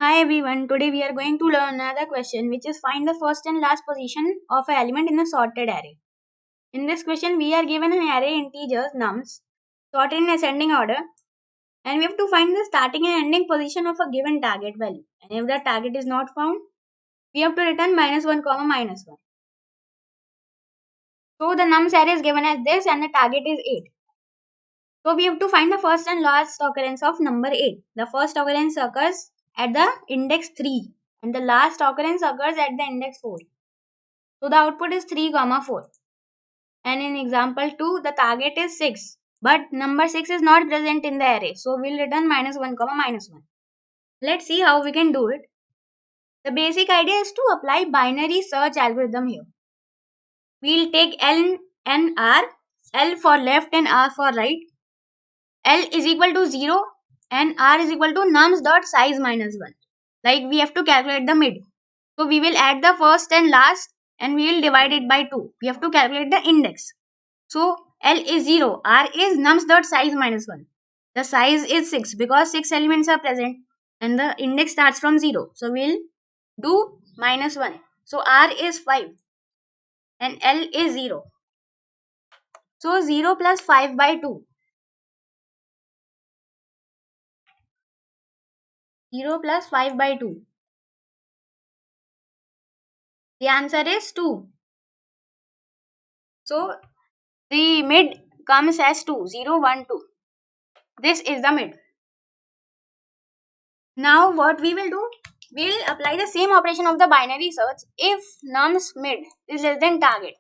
Hi everyone, today we are going to learn another question which is find the first and last position of an element in a sorted array. In this question we are given an array integers nums sorted in ascending order and we have to find the starting and ending position of a given target value, and if the target is not found we have to return -1 comma -1. So the nums array is given as this and the target is 8. So we have to find the first and last occurrence of number 8. The first occurrence occurs at the index 3 and the last occurrence occurs at the index 4. So the output is 3 comma 4. And in example 2 the target is 6 but number 6 is not present in the array. So we'll return -1 comma -1. Let's see how we can do it. The basic idea is to apply binary search algorithm here. We'll take L and R, L for left and R for right. L is equal to 0 and R is equal to nums dot size -1. Like we have to calculate the mid. So we will add the first and last and we will divide it by 2. We have to calculate the index. So L is 0, R is nums dot size -1. The size is 6 because 6 elements are present and the index starts from 0. So we'll do -1. So R is 5 and L is 0. So 0 plus 5 by 2. 0 plus 5 by 2. The answer is 2. So the mid comes as 2, 0, 1, 2. This is the mid. Now what we will do? We'll apply the same operation of the binary search if nums mid is less than target.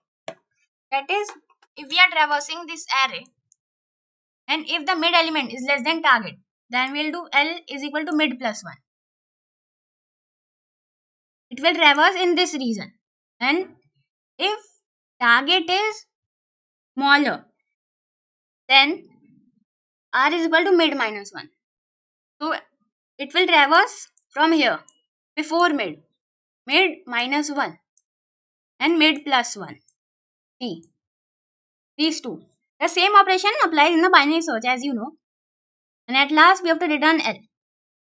That is, if we are traversing this array and if the mid element is less than target, then we'll do L is equal to mid plus 1. It will traverse in this region. And if target is smaller, then R is equal to mid minus 1. So it will traverse from here before mid minus 1 and mid plus 1. See, these two. The same operation applies in the binary search as you know. And at last we have to return L.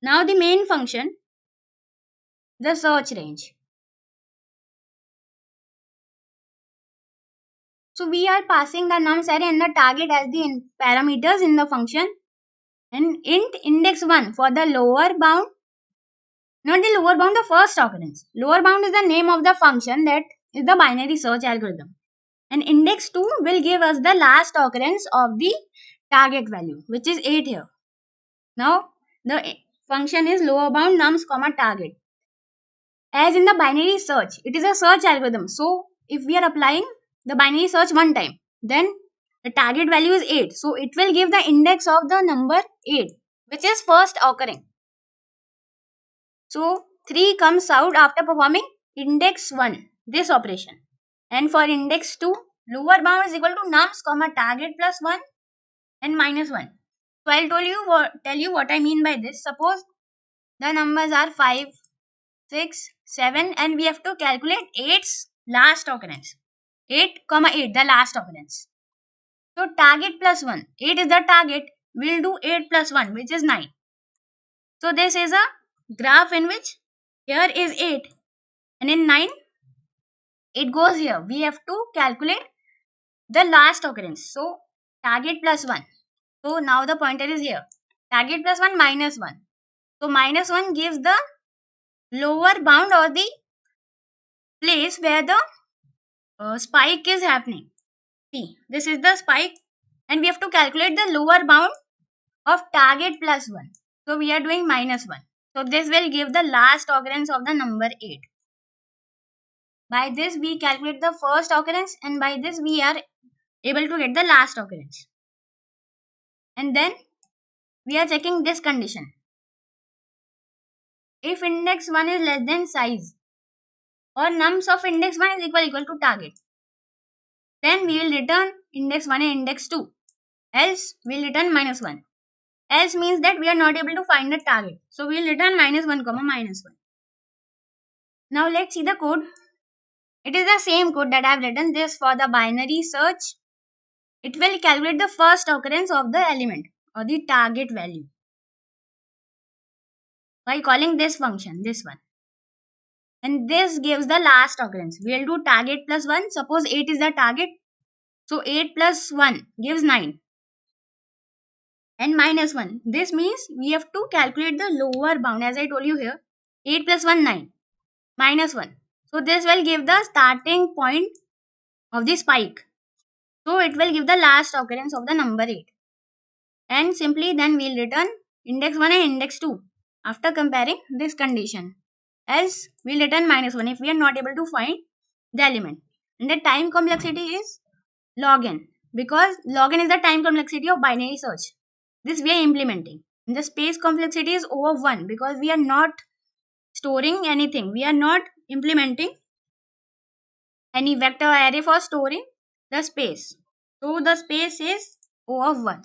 Now the main function, the search range. So we are passing the nums array and the target as the parameters in the function, and int index 1 for the lower bound, not the lower bound, the first occurrence. Lower bound is the name of the function that is the binary search algorithm. And index 2 will give us the last occurrence of the target value, which is 8 here. Now the function is lower bound nums comma target. As in the binary search, it is a search algorithm. So if we are applying the binary search one time, then the target value is 8. So it will give the index of the number 8, which is first occurring. So 3 comes out after performing index 1, this operation. And for index 2, lower bound is equal to nums comma target plus 1 and minus 1. So I'll tell you what I mean by this. Suppose the numbers are 5, 6, 7 and we have to calculate 8's last occurrence. 8, 8, the last occurrence. So target plus 1. 8 is the target. We'll do 8 plus 1, which is 9. So this is a graph in which here is 8 and in 9 it goes here. We have to calculate the last occurrence. So target plus 1. So now the pointer is here. Target plus 1 minus 1. So minus 1 gives the lower bound or the place where the spike is happening. See, this is the spike and we have to calculate the lower bound of target plus 1. So we are doing minus 1. So this will give the last occurrence of the number 8. By this we calculate the first occurrence and by this we are able to get the last occurrence. And then we are checking this condition. If index 1 is less than size or nums of index 1 is equal to target, then we will return index 1 and index 2. Else we will return minus 1. Else means that we are not able to find the target. So we will return -1 comma -1. Now let's see the code. It is the same code that I have written this for the binary search. It will calculate the first occurrence of the element or the target value. by calling this function, this one. And this gives the last occurrence. We'll do target plus 1. Suppose 8 is the target. So 8 plus 1 gives 9. And minus 1. This means we have to calculate the lower bound. As I told you here, 8 plus 1, 9. Minus 1. So this will give the starting point of the spike. So it will give the last occurrence of the number 8. And simply then we'll return index 1 and index 2 after comparing this condition. Else we'll return minus 1 if we are not able to find the element. And the time complexity is log n, because log n is the time complexity of binary search. This we are implementing. And the space complexity is O of 1, because we are not storing anything. We are not implementing any vector array for storing the space. So the space is O of 1.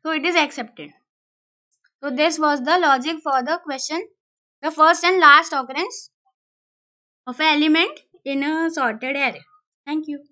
So it is accepted. So this was the logic for the question. The first and last occurrence of an element in a sorted array. Thank you.